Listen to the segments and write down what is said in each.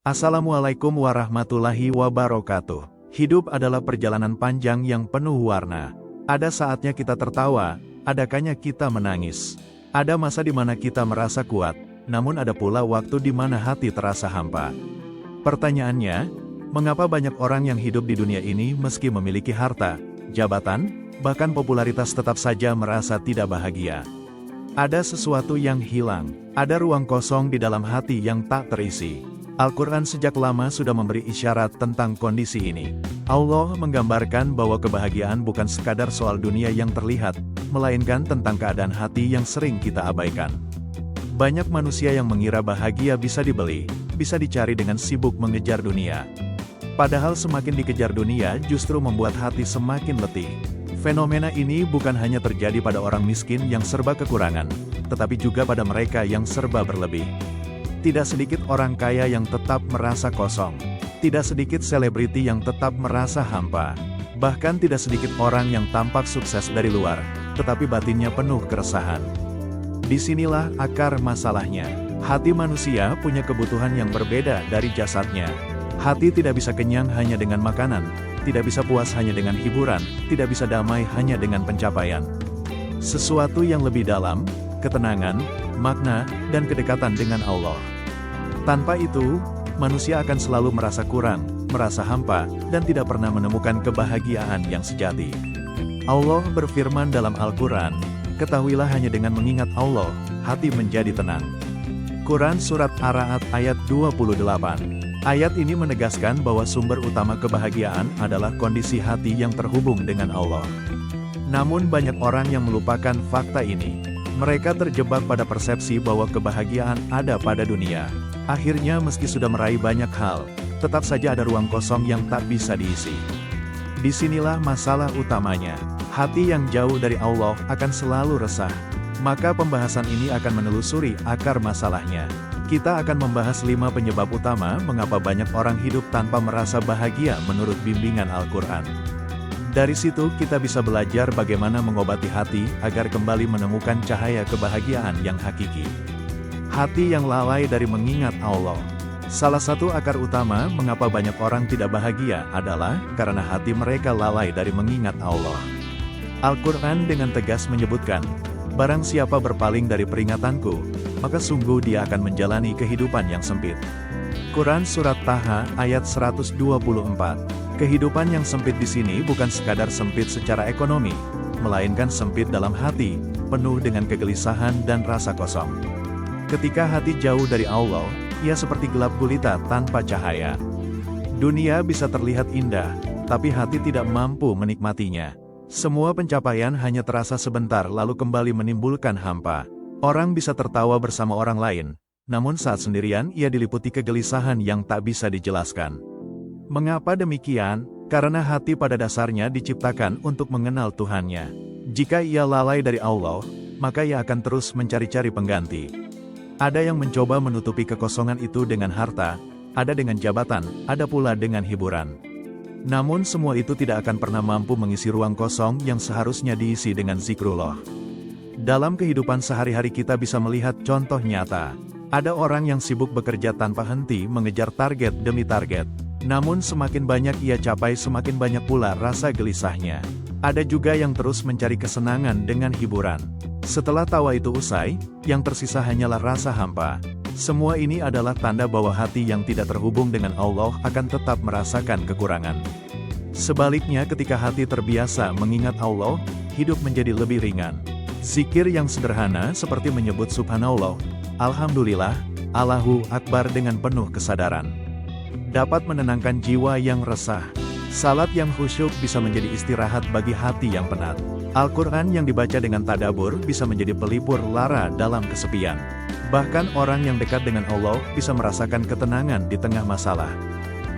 Assalamualaikum warahmatullahi wabarakatuh. Hidup adalah perjalanan panjang yang penuh warna. Ada saatnya kita tertawa, ada kalanya kita menangis. Ada masa di mana kita merasa kuat, namun ada pula waktu di mana hati terasa hampa. Pertanyaannya, mengapa banyak orang yang hidup di dunia ini meski memiliki harta, jabatan, bahkan popularitas tetap saja merasa tidak bahagia? Ada sesuatu yang hilang, ada ruang kosong di dalam hati yang tak terisi. Al-Quran sejak lama sudah memberi isyarat tentang kondisi ini. Allah menggambarkan bahwa kebahagiaan bukan sekadar soal dunia yang terlihat, melainkan tentang keadaan hati yang sering kita abaikan. Banyak manusia yang mengira bahagia bisa dibeli, bisa dicari dengan sibuk mengejar dunia. Padahal semakin dikejar dunia justru membuat hati semakin letih. Fenomena ini bukan hanya terjadi pada orang miskin yang serba kekurangan, tetapi juga pada mereka yang serba berlebih. Tidak sedikit orang kaya yang tetap merasa kosong. Tidak sedikit selebriti yang tetap merasa hampa. Bahkan tidak sedikit orang yang tampak sukses dari luar, tetapi batinnya penuh keresahan. Disinilah akar masalahnya. Hati manusia punya kebutuhan yang berbeda dari jasadnya. Hati tidak bisa kenyang hanya dengan makanan, tidak bisa puas hanya dengan hiburan, tidak bisa damai hanya dengan pencapaian. Sesuatu yang lebih dalam, ketenangan, makna, dan kedekatan dengan Allah. Tanpa itu, manusia akan selalu merasa kurang, merasa hampa, dan tidak pernah menemukan kebahagiaan yang sejati. Allah berfirman dalam Al-Quran, "Ketahuilah hanya dengan mengingat Allah, hati menjadi tenang." Quran Surat Ar-Ra'd ayat 28. Ayat ini menegaskan bahwa sumber utama kebahagiaan adalah kondisi hati yang terhubung dengan Allah. Namun banyak orang yang melupakan fakta ini. Mereka terjebak pada persepsi bahwa kebahagiaan ada pada dunia. Akhirnya meski sudah meraih banyak hal, tetap saja ada ruang kosong yang tak bisa diisi. Disinilah masalah utamanya. Hati yang jauh dari Allah akan selalu resah. Maka pembahasan ini akan menelusuri akar masalahnya. Kita akan membahas 5 penyebab utama mengapa banyak orang hidup tanpa merasa bahagia menurut bimbingan Al-Quran. Dari situ kita bisa belajar bagaimana mengobati hati agar kembali menemukan cahaya kebahagiaan yang hakiki. Hati yang lalai dari mengingat Allah. Salah satu akar utama mengapa banyak orang tidak bahagia adalah karena hati mereka lalai dari mengingat Allah. Al-Quran dengan tegas menyebutkan, "Barang siapa berpaling dari peringatanku, maka sungguh dia akan menjalani kehidupan yang sempit." Quran Surat Taha ayat 124. Kehidupan yang sempit di sini bukan sekadar sempit secara ekonomi, melainkan sempit dalam hati, penuh dengan kegelisahan dan rasa kosong. Ketika hati jauh dari Allah, ia seperti gelap gulita tanpa cahaya. Dunia bisa terlihat indah, tapi hati tidak mampu menikmatinya. Semua pencapaian hanya terasa sebentar lalu kembali menimbulkan hampa. Orang bisa tertawa bersama orang lain, namun saat sendirian ia diliputi kegelisahan yang tak bisa dijelaskan. Mengapa demikian? Karena hati pada dasarnya diciptakan untuk mengenal Tuhannya. Jika ia lalai dari Allah, maka ia akan terus mencari-cari pengganti. Ada yang mencoba menutupi kekosongan itu dengan harta, ada dengan jabatan, ada pula dengan hiburan. Namun semua itu tidak akan pernah mampu mengisi ruang kosong yang seharusnya diisi dengan zikrullah. Dalam kehidupan sehari-hari kita bisa melihat contoh nyata. Ada orang yang sibuk bekerja tanpa henti mengejar target demi target. Namun semakin banyak ia capai semakin banyak pula rasa gelisahnya. Ada juga yang terus mencari kesenangan dengan hiburan. Setelah tawa itu usai, yang tersisa hanyalah rasa hampa. Semua ini adalah tanda bahwa hati yang tidak terhubung dengan Allah akan tetap merasakan kekurangan. Sebaliknya ketika hati terbiasa mengingat Allah, hidup menjadi lebih ringan. Zikir yang sederhana seperti menyebut Subhanallah, Alhamdulillah, Allahu Akbar dengan penuh kesadaran, dapat menenangkan jiwa yang resah. Salat yang khusyuk bisa menjadi istirahat bagi hati yang penat. Al-Quran yang dibaca dengan tadabur bisa menjadi pelipur lara dalam kesepian. Bahkan orang yang dekat dengan Allah bisa merasakan ketenangan di tengah masalah.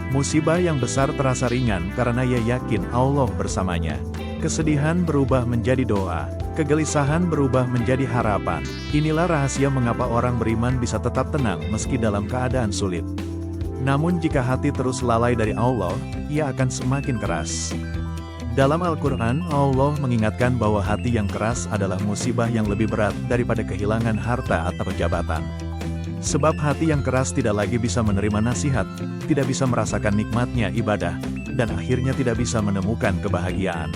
Musibah yang besar terasa ringan karena ia yakin Allah bersamanya. Kesedihan berubah menjadi doa. Kegelisahan berubah menjadi harapan. Inilah rahasia mengapa orang beriman bisa tetap tenang meski dalam keadaan sulit. Namun jika hati terus lalai dari Allah, ia akan semakin keras. Dalam Al-Quran, Allah mengingatkan bahwa hati yang keras adalah musibah yang lebih berat daripada kehilangan harta atau jabatan. Sebab hati yang keras tidak lagi bisa menerima nasihat, tidak bisa merasakan nikmatnya ibadah, dan akhirnya tidak bisa menemukan kebahagiaan.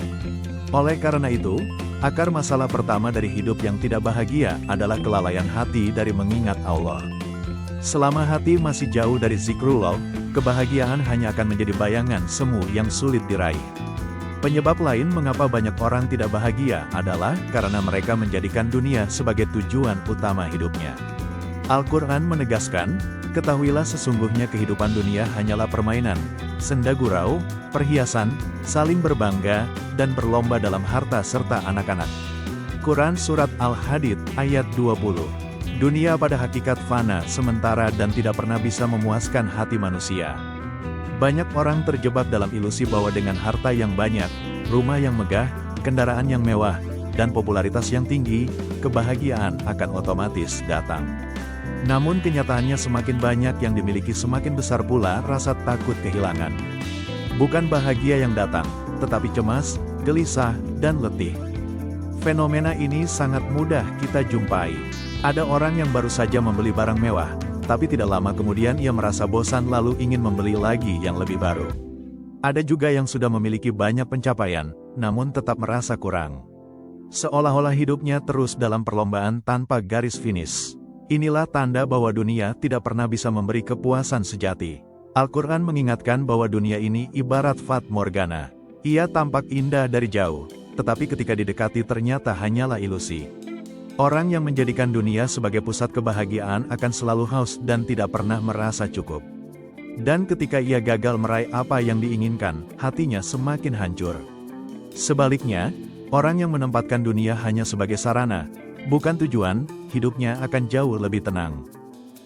Oleh karena itu, akar masalah pertama dari hidup yang tidak bahagia adalah kelalaian hati dari mengingat Allah. Selama hati masih jauh dari zikrullah, kebahagiaan hanya akan menjadi bayangan semu yang sulit diraih. Penyebab lain mengapa banyak orang tidak bahagia adalah karena mereka menjadikan dunia sebagai tujuan utama hidupnya. Al-Quran menegaskan, ketahuilah sesungguhnya kehidupan dunia hanyalah permainan, senda gurau, perhiasan, saling berbangga, dan berlomba dalam harta serta anak-anak. Quran Surat Al-Hadid, ayat 20. Dunia pada hakikat fana, sementara dan tidak pernah bisa memuaskan hati manusia. Banyak orang terjebak dalam ilusi bahwa dengan harta yang banyak, rumah yang megah, kendaraan yang mewah, dan popularitas yang tinggi, kebahagiaan akan otomatis datang. Namun kenyataannya semakin banyak yang dimiliki semakin besar pula rasa takut kehilangan. Bukan bahagia yang datang, tetapi cemas, gelisah, dan letih. Fenomena ini sangat mudah kita jumpai. Ada orang yang baru saja membeli barang mewah, tapi tidak lama kemudian ia merasa bosan lalu ingin membeli lagi yang lebih baru. Ada juga yang sudah memiliki banyak pencapaian, namun tetap merasa kurang. Seolah-olah hidupnya terus dalam perlombaan tanpa garis finish. Inilah tanda bahwa dunia tidak pernah bisa memberi kepuasan sejati. Al-Quran mengingatkan bahwa dunia ini ibarat fat morgana. Ia tampak indah dari jauh, tetapi ketika didekati ternyata hanyalah ilusi. Orang yang menjadikan dunia sebagai pusat kebahagiaan akan selalu haus dan tidak pernah merasa cukup. Dan ketika ia gagal meraih apa yang diinginkan, hatinya semakin hancur. Sebaliknya, orang yang menempatkan dunia hanya sebagai sarana, bukan tujuan, hidupnya akan jauh lebih tenang.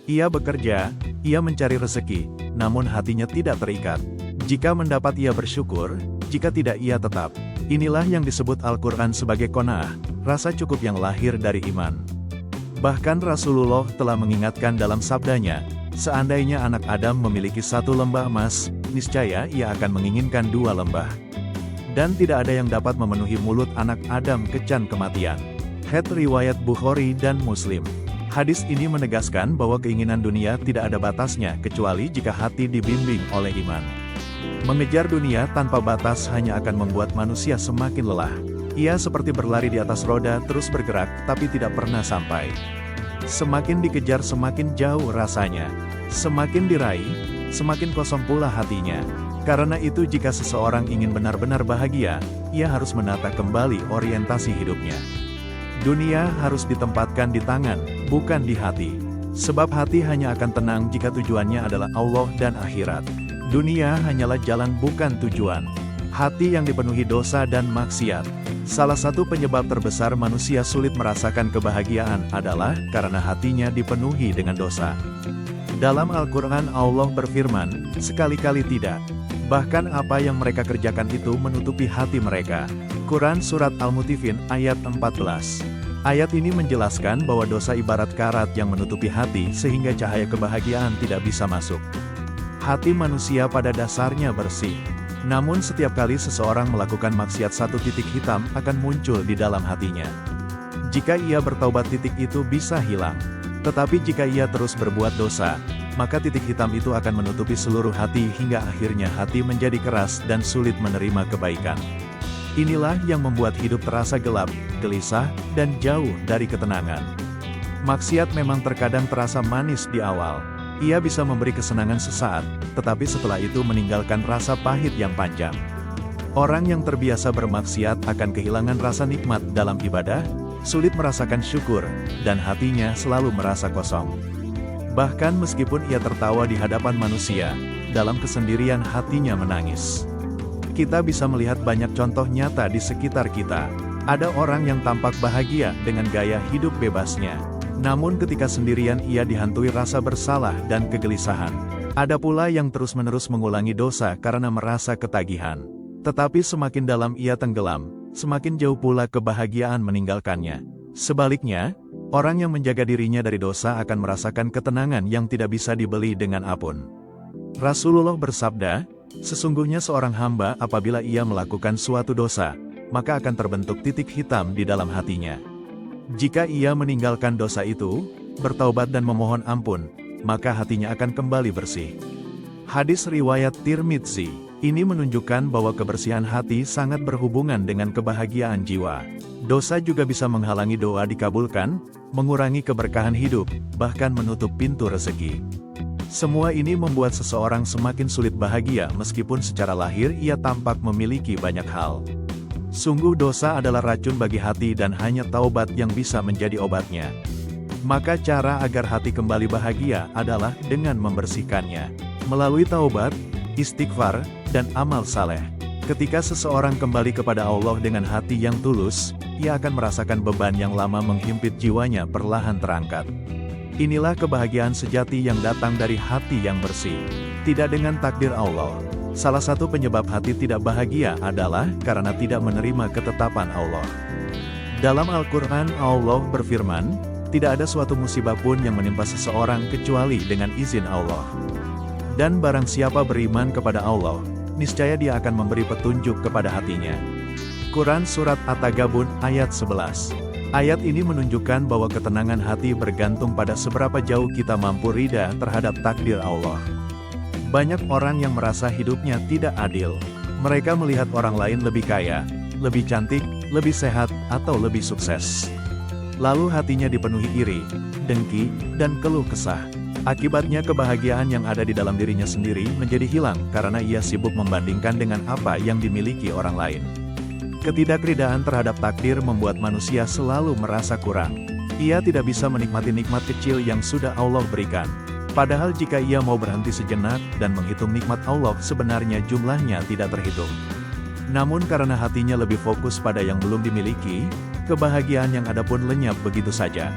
Ia bekerja, ia mencari rezeki, namun hatinya tidak terikat. Jika mendapat ia bersyukur, jika tidak ia tetap. Inilah yang disebut Al-Quran sebagai qanaah, rasa cukup yang lahir dari iman. Bahkan Rasulullah telah mengingatkan dalam sabdanya, seandainya anak Adam memiliki satu lembah emas, niscaya ia akan menginginkan dua lembah. Dan tidak ada yang dapat memenuhi mulut anak Adam kecan kematian. Hadits riwayat Bukhari dan Muslim. Hadis ini menegaskan bahwa keinginan dunia tidak ada batasnya kecuali jika hati dibimbing oleh iman. Mengejar dunia tanpa batas hanya akan membuat manusia semakin lelah. Ia seperti berlari di atas roda terus bergerak tapi tidak pernah sampai. Semakin dikejar semakin jauh rasanya. Semakin diraih, semakin kosong pula hatinya. Karena itu jika seseorang ingin benar-benar bahagia, ia harus menata kembali orientasi hidupnya. Dunia harus ditempatkan di tangan, bukan di hati. Sebab hati hanya akan tenang jika tujuannya adalah Allah dan akhirat. Dunia hanyalah jalan bukan tujuan. Hati yang dipenuhi dosa dan maksiat. Salah satu penyebab terbesar manusia sulit merasakan kebahagiaan adalah karena hatinya dipenuhi dengan dosa. Dalam Al-Quran Allah berfirman, sekali-kali tidak. Bahkan apa yang mereka kerjakan itu menutupi hati mereka. Quran Surat Al-Mutifin ayat 14. Ayat ini menjelaskan bahwa dosa ibarat karat yang menutupi hati sehingga cahaya kebahagiaan tidak bisa masuk. Hati manusia pada dasarnya bersih. Namun setiap kali seseorang melakukan maksiat satu titik hitam akan muncul di dalam hatinya. Jika ia bertaubat titik itu bisa hilang. Tetapi jika ia terus berbuat dosa, maka titik hitam itu akan menutupi seluruh hati hingga akhirnya hati menjadi keras dan sulit menerima kebaikan. Inilah yang membuat hidup terasa gelap, gelisah, dan jauh dari ketenangan. Maksiat memang terkadang terasa manis di awal. Ia bisa memberi kesenangan sesaat, tetapi setelah itu meninggalkan rasa pahit yang panjang. Orang yang terbiasa bermaksiat akan kehilangan rasa nikmat dalam ibadah, sulit merasakan syukur, dan hatinya selalu merasa kosong. Bahkan meskipun ia tertawa di hadapan manusia, dalam kesendirian hatinya menangis. Kita bisa melihat banyak contoh nyata di sekitar kita. Ada orang yang tampak bahagia dengan gaya hidup bebasnya. Namun ketika sendirian ia dihantui rasa bersalah dan kegelisahan. Ada pula yang terus-menerus mengulangi dosa karena merasa ketagihan. Tetapi semakin dalam ia tenggelam, semakin jauh pula kebahagiaan meninggalkannya. Sebaliknya, orang yang menjaga dirinya dari dosa akan merasakan ketenangan yang tidak bisa dibeli dengan apapun. Rasulullah bersabda, sesungguhnya seorang hamba apabila ia melakukan suatu dosa, maka akan terbentuk titik hitam di dalam hatinya. Jika ia meninggalkan dosa itu, bertaubat dan memohon ampun, maka hatinya akan kembali bersih. Hadis riwayat Tirmidzi, ini menunjukkan bahwa kebersihan hati sangat berhubungan dengan kebahagiaan jiwa. Dosa juga bisa menghalangi doa dikabulkan, mengurangi keberkahan hidup, bahkan menutup pintu rezeki. Semua ini membuat seseorang semakin sulit bahagia meskipun secara lahir ia tampak memiliki banyak hal. Sungguh dosa adalah racun bagi hati dan hanya taubat yang bisa menjadi obatnya. Maka cara agar hati kembali bahagia adalah dengan membersihkannya melalui taubat, istighfar, dan amal saleh. Ketika seseorang kembali kepada Allah dengan hati yang tulus, ia akan merasakan beban yang lama menghimpit jiwanya perlahan terangkat. Inilah kebahagiaan sejati yang datang dari hati yang bersih, tidak dengan takdir Allah. Salah satu penyebab hati tidak bahagia adalah karena tidak menerima ketetapan Allah. Dalam Al-Quran, Allah berfirman, tidak ada suatu musibah pun yang menimpa seseorang kecuali dengan izin Allah. Dan barang siapa beriman kepada Allah, niscaya dia akan memberi petunjuk kepada hatinya. Quran Surat At-Tagabun ayat 11. Ayat ini menunjukkan bahwa ketenangan hati bergantung pada seberapa jauh kita mampu rida terhadap takdir Allah. Banyak orang yang merasa hidupnya tidak adil. Mereka melihat orang lain lebih kaya, lebih cantik, lebih sehat, atau lebih sukses. Lalu hatinya dipenuhi iri, dengki, dan keluh kesah. Akibatnya kebahagiaan yang ada di dalam dirinya sendiri menjadi hilang karena ia sibuk membandingkan dengan apa yang dimiliki orang lain. Ketidakridaan terhadap takdir membuat manusia selalu merasa kurang. Ia tidak bisa menikmati nikmat kecil yang sudah Allah berikan. Padahal jika ia mau berhenti sejenak dan menghitung nikmat Allah, sebenarnya jumlahnya tidak terhitung. Namun karena hatinya lebih fokus pada yang belum dimiliki, kebahagiaan yang ada pun lenyap begitu saja.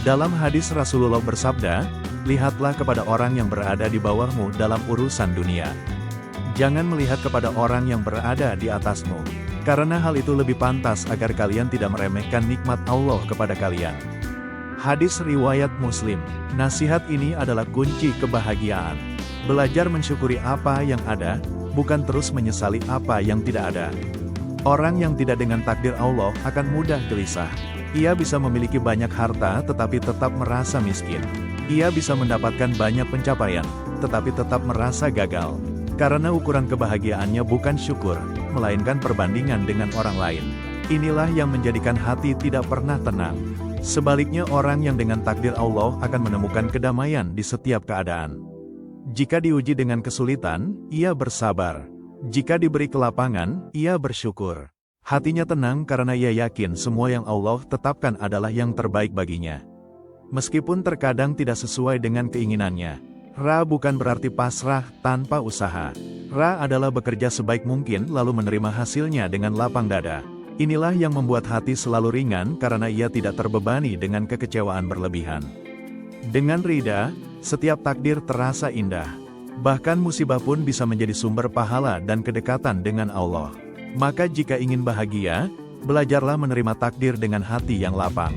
Dalam hadis Rasulullah bersabda, lihatlah kepada orang yang berada di bawahmu dalam urusan dunia. Jangan melihat kepada orang yang berada di atasmu, karena hal itu lebih pantas agar kalian tidak meremehkan nikmat Allah kepada kalian. Hadis riwayat Muslim. Nasihat ini adalah kunci kebahagiaan. Belajar mensyukuri apa yang ada, bukan terus menyesali apa yang tidak ada. Orang yang tidak dengan takdir Allah akan mudah gelisah. Ia bisa memiliki banyak harta tetapi tetap merasa miskin. Ia bisa mendapatkan banyak pencapaian, tetapi tetap merasa gagal. Karena ukuran kebahagiaannya bukan syukur, melainkan perbandingan dengan orang lain. Inilah yang menjadikan hati tidak pernah tenang. Sebaliknya orang yang dengan takdir Allah akan menemukan kedamaian di setiap keadaan. Jika diuji dengan kesulitan, ia bersabar. Jika diberi kelapangan, ia bersyukur. Hatinya tenang karena ia yakin semua yang Allah tetapkan adalah yang terbaik baginya. Meskipun terkadang tidak sesuai dengan keinginannya. Ra bukan berarti pasrah tanpa usaha. Ra adalah bekerja sebaik mungkin lalu menerima hasilnya dengan lapang dada. Inilah yang membuat hati selalu ringan karena ia tidak terbebani dengan kekecewaan berlebihan. Dengan rida, setiap takdir terasa indah. Bahkan musibah pun bisa menjadi sumber pahala dan kedekatan dengan Allah. Maka jika ingin bahagia, belajarlah menerima takdir dengan hati yang lapang.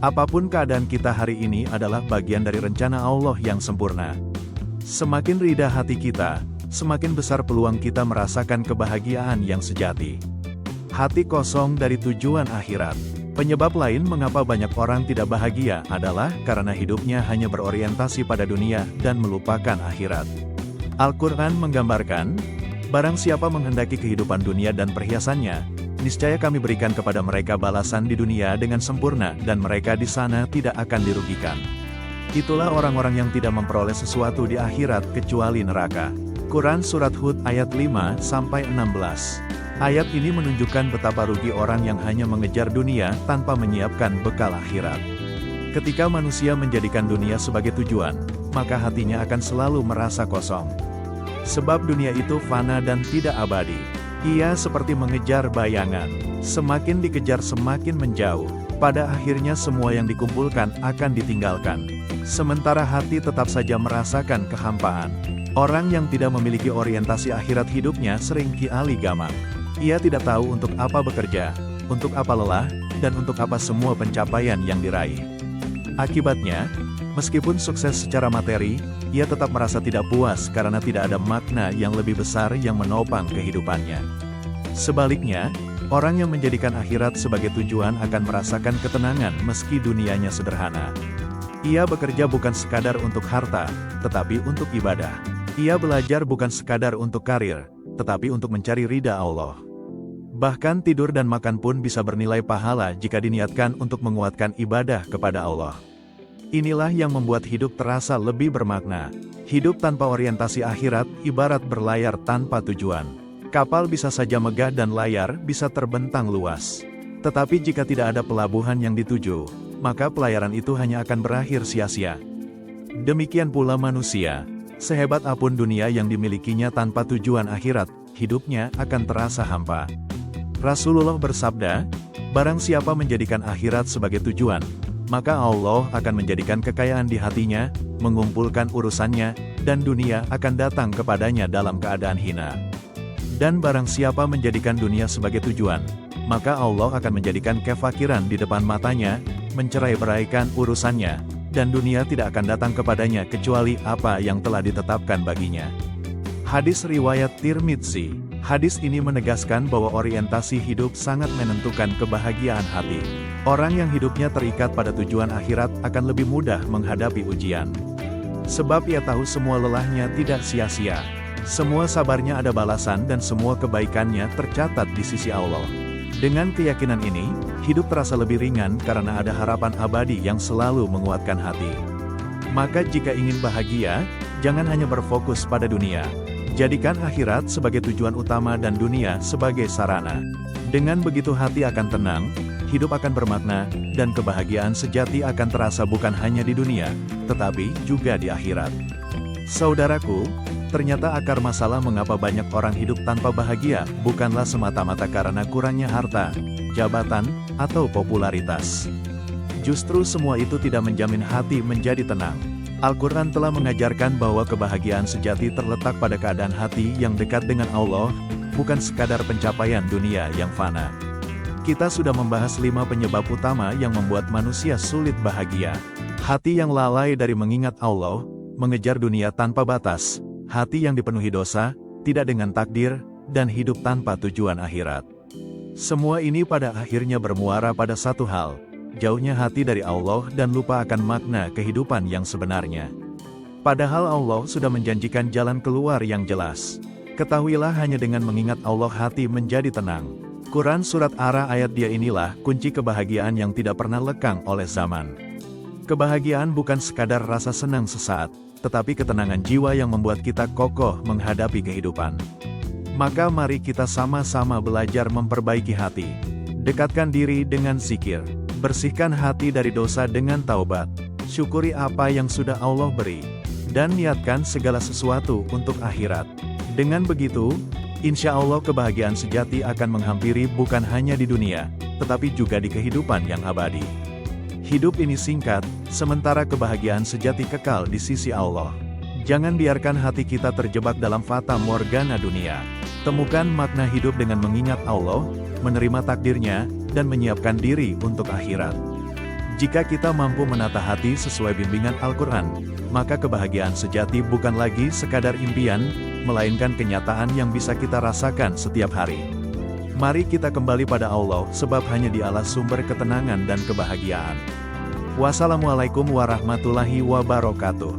Apapun keadaan kita hari ini adalah bagian dari rencana Allah yang sempurna. Semakin rida hati kita, semakin besar peluang kita merasakan kebahagiaan yang sejati. Hati kosong dari tujuan akhirat. Penyebab lain mengapa banyak orang tidak bahagia adalah karena hidupnya hanya berorientasi pada dunia dan melupakan akhirat. Al-Quran menggambarkan, barang siapa menghendaki kehidupan dunia dan perhiasannya, niscaya kami berikan kepada mereka balasan di dunia dengan sempurna dan mereka di sana tidak akan dirugikan. Itulah orang-orang yang tidak memperoleh sesuatu di akhirat kecuali neraka. Quran Surat Hud ayat 5-16. Ayat ini menunjukkan betapa rugi orang yang hanya mengejar dunia tanpa menyiapkan bekal akhirat. Ketika manusia menjadikan dunia sebagai tujuan, maka hatinya akan selalu merasa kosong. Sebab dunia itu fana dan tidak abadi. Ia seperti mengejar bayangan. Semakin dikejar semakin menjauh. Pada akhirnya semua yang dikumpulkan akan ditinggalkan. Sementara hati tetap saja merasakan kehampaan. Orang yang tidak memiliki orientasi akhirat hidupnya sering kiali gamang. Ia tidak tahu untuk apa bekerja, untuk apa lelah, dan untuk apa semua pencapaian yang diraih. Akibatnya, meskipun sukses secara materi, ia tetap merasa tidak puas karena tidak ada makna yang lebih besar yang menopang kehidupannya. Sebaliknya, orang yang menjadikan akhirat sebagai tujuan akan merasakan ketenangan meski dunianya sederhana. Ia bekerja bukan sekadar untuk harta, tetapi untuk ibadah. Ia belajar bukan sekadar untuk karir, tetapi untuk mencari ridha Allah. Bahkan tidur dan makan pun bisa bernilai pahala jika diniatkan untuk menguatkan ibadah kepada Allah. Inilah yang membuat hidup terasa lebih bermakna. Hidup tanpa orientasi akhirat ibarat berlayar tanpa tujuan. Kapal bisa saja megah dan layar bisa terbentang luas. Tetapi jika tidak ada pelabuhan yang dituju, maka pelayaran itu hanya akan berakhir sia-sia. Demikian pula manusia. Sehebat apapun dunia yang dimilikinya tanpa tujuan akhirat, hidupnya akan terasa hampa. Rasulullah bersabda, barang siapa menjadikan akhirat sebagai tujuan, maka Allah akan menjadikan kekayaan di hatinya, mengumpulkan urusannya, dan dunia akan datang kepadanya dalam keadaan hina. Dan barang siapa menjadikan dunia sebagai tujuan, maka Allah akan menjadikan kefakiran di depan matanya, mencerai-beraikan urusannya, dan dunia tidak akan datang kepadanya kecuali apa yang telah ditetapkan baginya. Hadis riwayat Tirmidzi. Hadis ini menegaskan bahwa orientasi hidup sangat menentukan kebahagiaan hati. Orang yang hidupnya terikat pada tujuan akhirat akan lebih mudah menghadapi ujian. Sebab ia tahu semua lelahnya tidak sia-sia. Semua sabarnya ada balasan dan semua kebaikannya tercatat di sisi Allah. Dengan keyakinan ini, hidup terasa lebih ringan karena ada harapan abadi yang selalu menguatkan hati. Maka jika ingin bahagia, jangan hanya berfokus pada dunia. Jadikan akhirat sebagai tujuan utama dan dunia sebagai sarana. Dengan begitu hati akan tenang, hidup akan bermakna, dan kebahagiaan sejati akan terasa bukan hanya di dunia, tetapi juga di akhirat. Saudaraku, ternyata akar masalah mengapa banyak orang hidup tanpa bahagia, bukanlah semata-mata karena kurangnya harta, jabatan, atau popularitas. Justru semua itu tidak menjamin hati menjadi tenang. Al-Quran telah mengajarkan bahwa kebahagiaan sejati terletak pada keadaan hati yang dekat dengan Allah, bukan sekadar pencapaian dunia yang fana. Kita sudah membahas 5 penyebab utama yang membuat manusia sulit bahagia. Hati yang lalai dari mengingat Allah, mengejar dunia tanpa batas, hati yang dipenuhi dosa, tidak dengan takdir, dan hidup tanpa tujuan akhirat. Semua ini pada akhirnya bermuara pada satu hal, jauhnya hati dari Allah dan lupa akan makna kehidupan yang sebenarnya. Padahal Allah sudah menjanjikan jalan keluar yang jelas. Ketahuilah hanya dengan mengingat Allah hati menjadi tenang. Quran Surat Ara ayat dia inilah kunci kebahagiaan yang tidak pernah lekang oleh zaman. Kebahagiaan bukan sekadar rasa senang sesaat, tetapi ketenangan jiwa yang membuat kita kokoh menghadapi kehidupan. Maka mari kita sama-sama belajar memperbaiki hati. Dekatkan diri dengan zikir. Bersihkan hati dari dosa dengan taubat. Syukuri apa yang sudah Allah beri. Dan niatkan segala sesuatu untuk akhirat. Dengan begitu, insya Allah kebahagiaan sejati akan menghampiri bukan hanya di dunia, tetapi juga di kehidupan yang abadi. Hidup ini singkat, sementara kebahagiaan sejati kekal di sisi Allah. Jangan biarkan hati kita terjebak dalam fata morgana dunia. Temukan makna hidup dengan mengingat Allah, menerima takdirnya, dan menyiapkan diri untuk akhirat. Jika kita mampu menata hati sesuai bimbingan Al-Quran, maka kebahagiaan sejati bukan lagi sekadar impian, melainkan kenyataan yang bisa kita rasakan setiap hari. Mari kita kembali pada Allah sebab hanya Dialah sumber ketenangan dan kebahagiaan. Wassalamualaikum warahmatullahi wabarakatuh.